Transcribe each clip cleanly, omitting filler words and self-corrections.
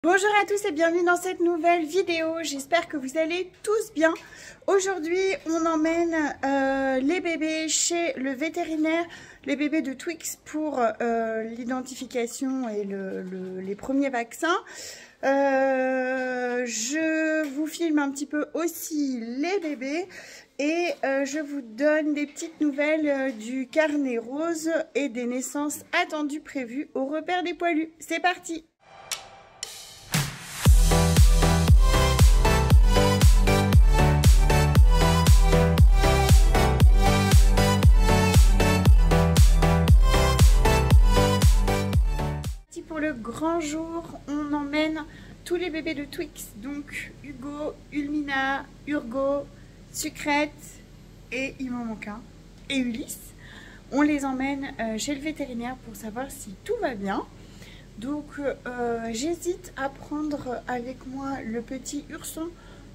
Bonjour à tous et bienvenue dans cette nouvelle vidéo, j'espère que vous allez tous bien. Aujourd'hui on emmène les bébés chez le vétérinaire, les bébés de Twix pour l'identification et les premiers vaccins. Je vous filme un petit peu aussi les bébés et je vous donne des petites nouvelles du carnet rose et des naissances attendues prévues au repère des poilus. C'est parti! Pour le grand jour, on emmène tous les bébés de Twix, donc Hugo, Ulmina, Urgo, Sucrète et il m'en manque un, et Ulysse. On les emmène chez le vétérinaire pour savoir si tout va bien. Donc j'hésite à prendre avec moi le petit Urson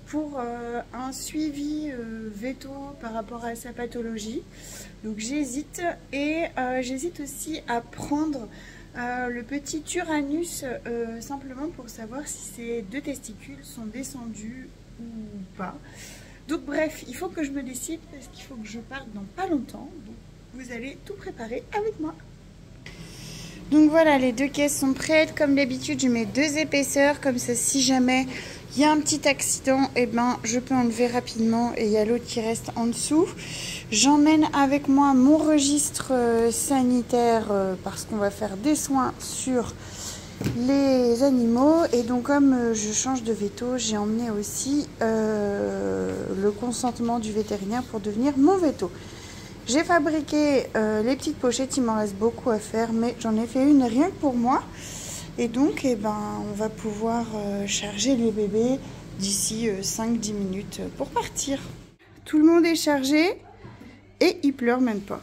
pour un suivi veto par rapport à sa pathologie. Donc j'hésite et j'hésite aussi à prendre le petit Uranus simplement pour savoir si ces deux testicules sont descendus ou pas. Donc bref, il faut que je me décide parce qu'il faut que je parte dans pas longtemps. Donc vous allez tout préparer avec moi. Donc voilà, les deux caisses sont prêtes. Comme d'habitude, je mets deux épaisseurs comme ça, si jamais il y a un petit accident, et ben je peux enlever rapidement et il y a l'autre qui reste en dessous. J'emmène avec moi mon registre sanitaire parce qu'on va faire des soins sur les animaux. Et donc comme je change de veto, j'ai emmené aussi le consentement du vétérinaire pour devenir mon veto. J'ai fabriqué les petites pochettes, il m'en reste beaucoup à faire, mais j'en ai fait une rien que pour moi. Et donc, eh ben, on va pouvoir charger les bébés d'ici 5-10 minutes pour partir. Tout le monde est chargé et ils pleurent même pas.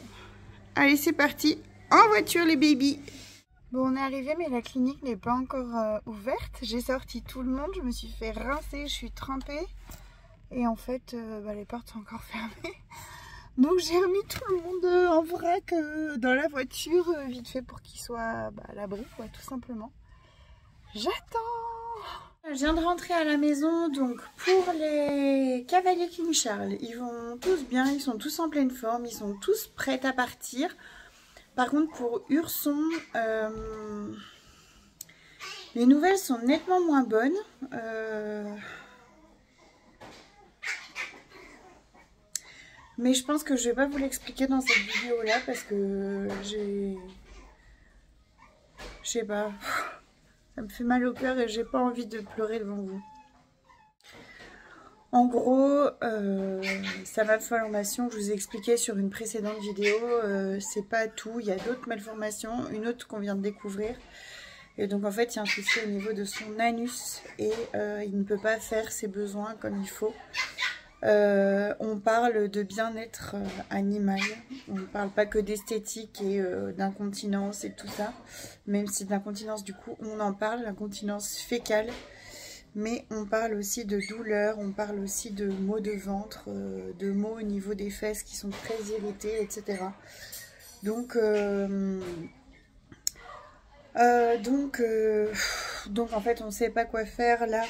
Allez, c'est parti, en voiture les bébés. Bon, on est arrivé, mais la clinique n'est pas encore ouverte. J'ai sorti tout le monde, je me suis fait rincer, je suis trempée. Et en fait, les portes sont encore fermées. Donc j'ai remis tout le monde en vrac dans la voiture, vite fait pour qu'ils soient à l'abri, quoi, tout simplement. J'attends. Je viens de rentrer à la maison, donc pour les cavaliers King Charles, ils vont tous bien, ils sont tous en pleine forme, ils sont tous prêts à partir. Par contre pour Urson, les nouvelles sont nettement moins bonnes. Mais je pense que je vais pas vous l'expliquer dans cette vidéo là parce que je sais pas, ça me fait mal au cœur et j'ai pas envie de pleurer devant vous. En gros, sa malformation, je vous ai expliqué sur une précédente vidéo, c'est pas tout, il y a d'autres malformations, une autre qu'on vient de découvrir. Et donc en fait il y a un souci au niveau de son anus et il ne peut pas faire ses besoins comme il faut. On parle de bien-être animal, on ne parle pas que d'esthétique et d'incontinence et tout ça, même si d'incontinence du coup on en parle, l'incontinence fécale, mais on parle aussi de douleur, on parle aussi de maux de ventre, de maux au niveau des fesses qui sont très irrités, etc. Donc en fait on ne sait pas quoi faire là.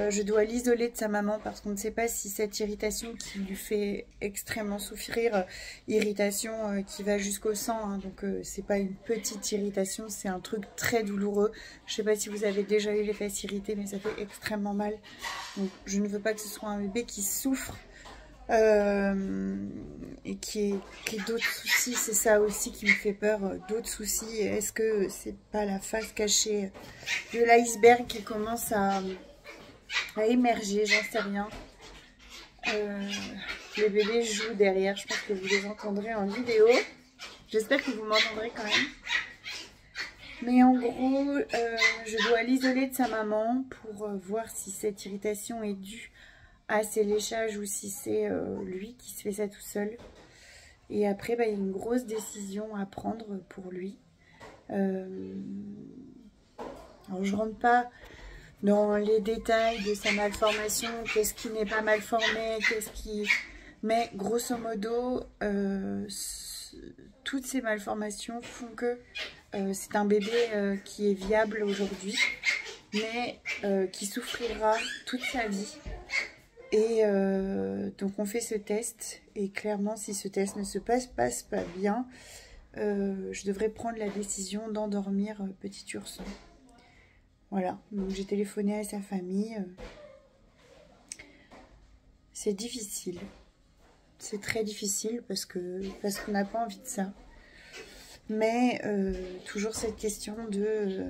Je dois l'isoler de sa maman parce qu'on ne sait pas si cette irritation qui lui fait extrêmement souffrir, irritation qui va jusqu'au sang, hein, donc c'est pas une petite irritation, c'est un truc très douloureux. Je sais pas si vous avez déjà eu les fesses irritées, mais ça fait extrêmement mal. Donc je ne veux pas que ce soit un bébé qui souffre et qui ait d'autres soucis. C'est ça aussi qui me fait peur, d'autres soucis. Est-ce que c'est pas la face cachée de l'iceberg qui commence à émerger, j'en sais rien. Les bébés jouent derrière, je pense que vous les entendrez en vidéo. J'espère que vous m'entendrez quand même. Mais en gros, je dois l'isoler de sa maman pour voir si cette irritation est due à ses léchages ou si c'est lui qui se fait ça tout seul. Et après, il y a une grosse décision à prendre pour lui. Alors je rentre pas dans les détails de sa malformation, qu'est-ce qui n'est pas mal formé, qu'est-ce qui... Mais grosso modo, toutes ces malformations font que c'est un bébé qui est viable aujourd'hui. mais qui souffrira toute sa vie. Et donc on fait ce test, et clairement si ce test ne se passe pas bien, je devrais prendre la décision d'endormir petit Urson. Voilà, donc j'ai téléphoné à sa famille. C'est difficile, c'est très difficile parce qu'on n'a pas envie de ça. Mais toujours cette question de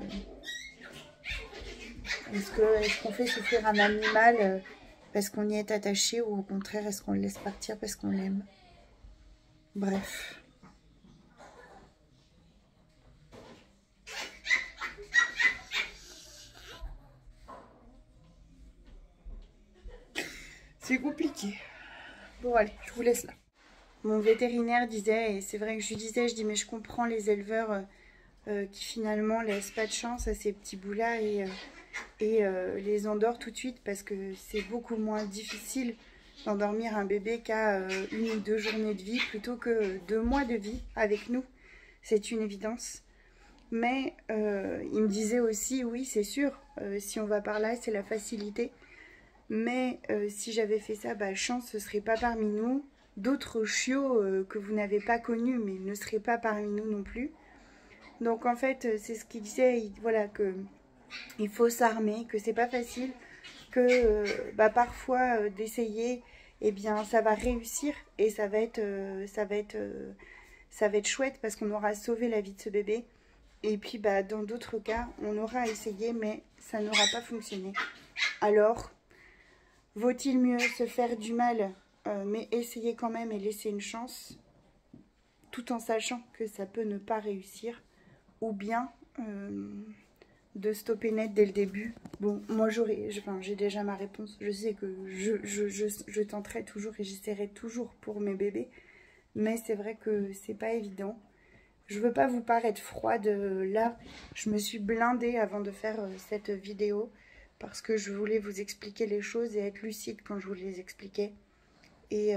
est-ce qu'on fait souffrir un animal parce qu'on y est attaché, ou au contraire est-ce qu'on le laisse partir parce qu'on l'aime. Bref. C'est compliqué. Bon allez, je vous laisse là. Mon vétérinaire disait, et c'est vrai que je lui disais, je dis mais je comprends les éleveurs qui finalement laissent pas de chance à ces petits bouts-là et les endort tout de suite, parce que c'est beaucoup moins difficile d'endormir un bébé qu'à 1 ou 2 journées de vie plutôt que 2 mois de vie avec nous. C'est une évidence. Mais il me disait aussi, oui c'est sûr, si on va par là c'est la facilité. Mais si j'avais fait ça, chance, ce serait pas parmi nous. D'autres chiots que vous n'avez pas connus, mais ne seraient pas parmi nous non plus. Donc en fait, c'est ce qu'il disait, voilà, que il faut s'armer, que c'est pas facile, que parfois d'essayer, eh bien ça va réussir et ça va être chouette parce qu'on aura sauvé la vie de ce bébé. Et puis dans d'autres cas, on aura essayé, mais ça n'aura pas fonctionné. Alors, vaut-il mieux se faire du mal, mais essayer quand même et laisser une chance, tout en sachant que ça peut ne pas réussir, ou bien de stopper net dès le début. Bon, moi j'ai déjà ma réponse. Je sais que je tenterai toujours et j'essaierai toujours pour mes bébés, mais c'est vrai que c'est pas évident. Je veux pas vous paraître froide là. Je me suis blindée avant de faire cette vidéo parce que je voulais vous expliquer les choses et être lucide quand je vous les expliquais. Et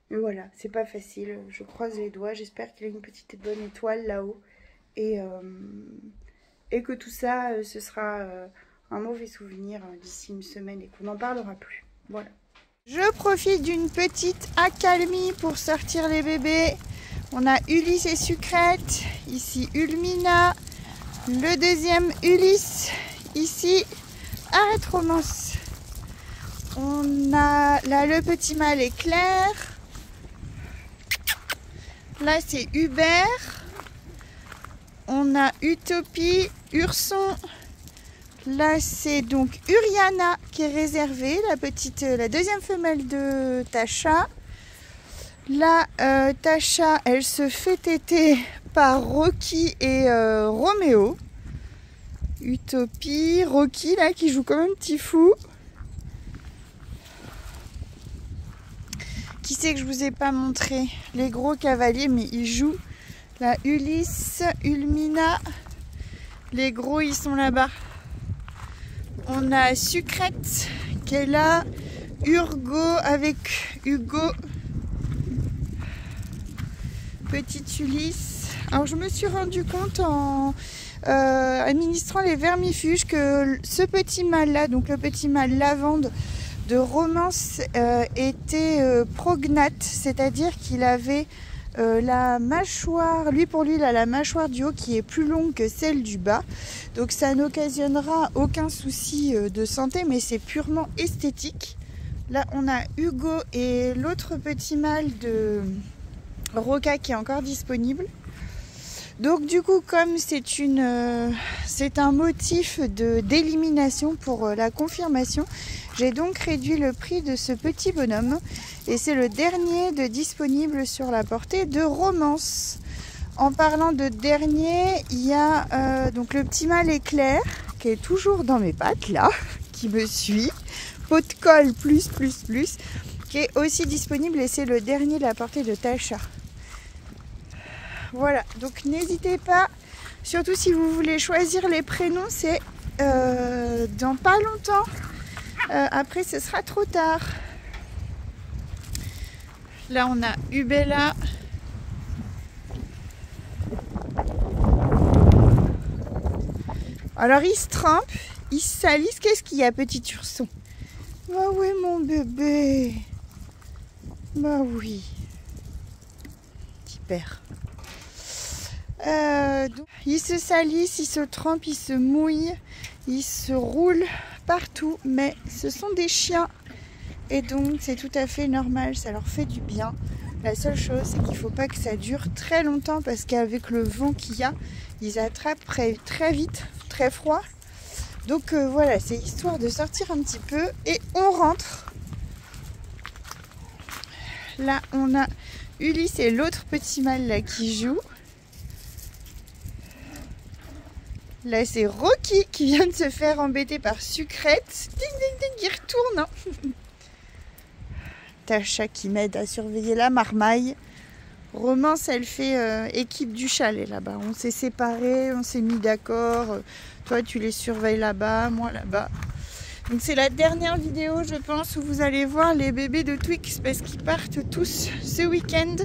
voilà, c'est pas facile. Je croise les doigts. J'espère qu'il y a une petite bonne étoile là-haut. Et que tout ça, ce sera un mauvais souvenir d'ici une semaine et qu'on n'en parlera plus. Voilà. Je profite d'une petite accalmie pour sortir les bébés. On a Ulysse et Sucrète. Ici Ulmina. Le deuxième Ulysse. Ici, arrête Romance. On a là le petit mâle éclair. Là c'est Hubert. On a Utopie, Urson. Là c'est donc Uriana qui est réservée, la deuxième femelle de Tasha. Là Tasha, elle se fait téter par Rocky et Roméo. Utopie, Rocky là qui joue comme un petit fou. Qui c'est que je vous ai pas montré? Les gros cavaliers, mais ils jouent. Là, Ulysse, Ulmina. Les gros, ils sont là-bas. On a Sucrète qui est là. Urgo avec Hugo. Petite Ulysse. Alors, je me suis rendu compte en administrant les vermifuges que ce petit mâle-là, donc le petit mâle lavande, de Romance était prognate, c'est-à-dire qu'il avait la mâchoire, pour lui il a la mâchoire du haut qui est plus longue que celle du bas, donc ça n'occasionnera aucun souci de santé, mais c'est purement esthétique. Là on a Hugo et l'autre petit mâle de Roca qui est encore disponible. Donc du coup, comme c'est un motif d'élimination pour la confirmation, j'ai donc réduit le prix de ce petit bonhomme. Et c'est le dernier de disponible sur la portée de Romance. En parlant de dernier, il y a donc le petit mâle éclair qui est toujours dans mes pattes là, qui me suit. Pot de colle plus, qui est aussi disponible et c'est le dernier de la portée de Tasha. Voilà, donc n'hésitez pas, surtout si vous voulez choisir les prénoms, c'est dans pas longtemps. Après, ce sera trop tard. Là, on a Ubella. Alors ils se trempent, ils se salissent. Qu'est-ce qu'il y a, petit ourson? Bah oui, mon bébé. Bah oui. Super. Donc, ils se salissent, ils se trempent, ils se mouillent, ils se roulent partout. Mais ce sont des chiens. Et donc c'est tout à fait normal, ça leur fait du bien. La seule chose, c'est qu'il ne faut pas que ça dure très longtemps parce qu'avec le vent qu'il y a, ils attrapent très vite, très froid. Donc voilà, c'est histoire de sortir un petit peu et on rentre. Là, on a Ulysse et l'autre petit mâle là qui joue. Là, c'est Rocky qui vient de se faire embêter par Sucrète. Ding, ding, ding, il retourne. Hein. Tasha qui m'aide à surveiller la marmaille. Romance, elle fait équipe du chalet là-bas. On s'est séparés, on s'est mis d'accord. Toi, tu les surveilles là-bas, moi là-bas. Donc c'est la dernière vidéo, je pense, où vous allez voir les bébés de Twix parce qu'ils partent tous ce week-end.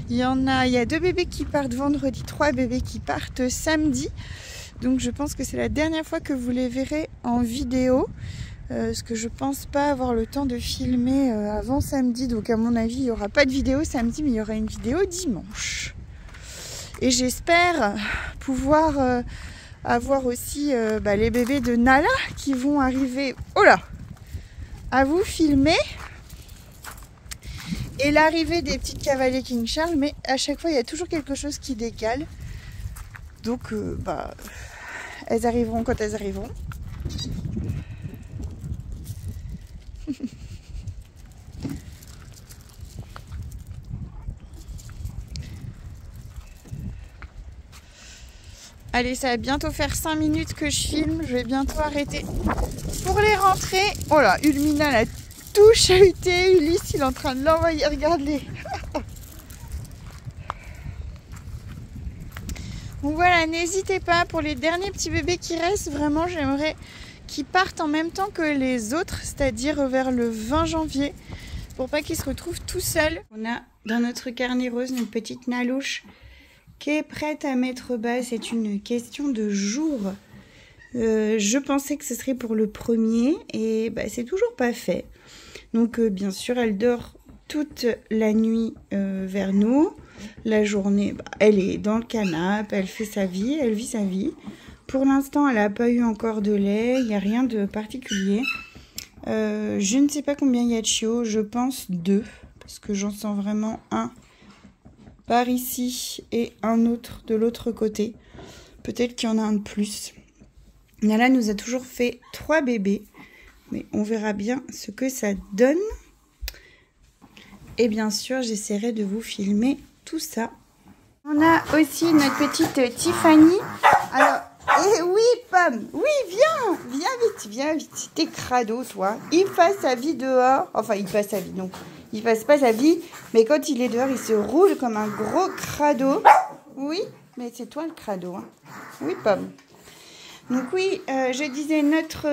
Il y a 2 bébés qui partent vendredi, 3 bébés qui partent samedi. Donc je pense que c'est la dernière fois que vous les verrez en vidéo. Parce que je pense pas avoir le temps de filmer avant samedi. Donc à mon avis, il n'y aura pas de vidéo samedi, mais il y aura une vidéo dimanche. Et j'espère pouvoir avoir aussi les bébés de Nala qui vont arriver, oh là, à vous filmer. Et l'arrivée des petites cavaliers King Charles, mais à chaque fois, il y a toujours quelque chose qui décale. Donc, elles arriveront quand elles arriveront. Allez, ça va bientôt faire 5 minutes que je filme. Je vais bientôt arrêter pour les rentrer. Oh là, Ulmina l'a tout chahuté. Ulysse, il est en train de l'envoyer. Regarde-les. Donc voilà, n'hésitez pas pour les derniers petits bébés qui restent. Vraiment, j'aimerais qu'ils partent en même temps que les autres, c'est-à-dire vers le 20 janvier, pour pas qu'ils se retrouvent tout seuls. On a dans notre carnet rose une petite Nalouche qui est prête à mettre bas. C'est une question de jour. Je pensais que ce serait pour le 1er et c'est toujours pas fait. Donc bien sûr, elle dort toute la nuit vers nous. La journée, elle est dans le canapé, elle fait sa vie, elle vit sa vie. Pour l'instant, elle n'a pas eu encore de lait, il n'y a rien de particulier. Je ne sais pas combien il y a de chiots, je pense 2, parce que j'en sens vraiment un par ici et un autre de l'autre côté. Peut-être qu'il y en a un de plus. Nala nous a toujours fait 3 bébés, mais on verra bien ce que ça donne. Et bien sûr, j'essaierai de vous filmer tout ça. On a aussi notre petite Tiffany. Alors, oui, Pomme, oui, viens vite. T'es crado, toi. Il passe sa vie dehors. Enfin, il passe sa vie, donc. Il passe pas sa vie, mais quand il est dehors, il se roule comme un gros crado. Oui, mais c'est toi le crado, hein. Oui, Pomme. Donc oui, je disais notre...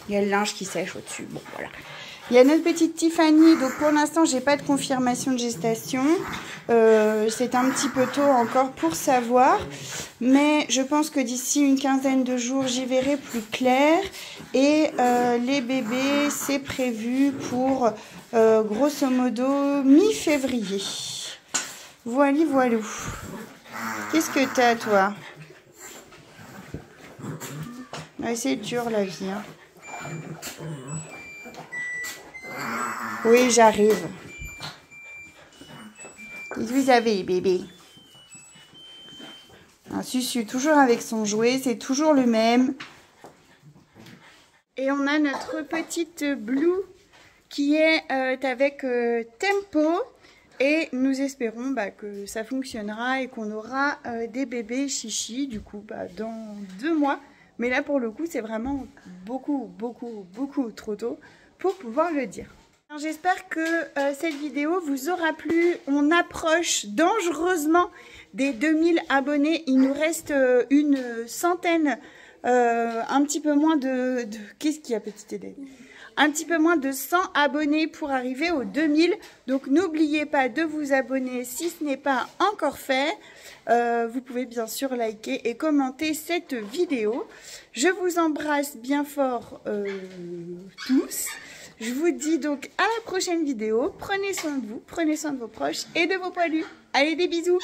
Il y a le linge qui sèche au-dessus. Bon, voilà. Il y a notre petite Tiffany. Donc pour l'instant, j'ai pas de confirmation de gestation. C'est un petit peu tôt encore pour savoir. Mais je pense que d'ici une quinzaine de jours, j'y verrai plus clair. Et les bébés, c'est prévu pour grosso modo mi-février. Voilou. Qu'est-ce que t'as, toi? C'est dur la vie, hein. Oui, j'arrive. Vous avez, bébé. Un Susu, toujours avec son jouet, c'est toujours le même. Et on a notre petite Blue qui est avec Tempo. Et nous espérons que ça fonctionnera et qu'on aura des bébés chichi, du coup, dans 2 mois. Mais là, pour le coup, c'est vraiment beaucoup trop tôt pour pouvoir le dire. J'espère que cette vidéo vous aura plu. On approche dangereusement des 2000 abonnés. Il nous reste une centaine, un petit peu moins de... Qu'est-ce qu'il y a, petite Hélène? un petit peu moins de 100 abonnés pour arriver aux 2000. Donc n'oubliez pas de vous abonner si ce n'est pas encore fait. Vous pouvez bien sûr liker et commenter cette vidéo. Je vous embrasse bien fort tous. Je vous dis donc à la prochaine vidéo. Prenez soin de vous, prenez soin de vos proches et de vos poilus. Allez, des bisous.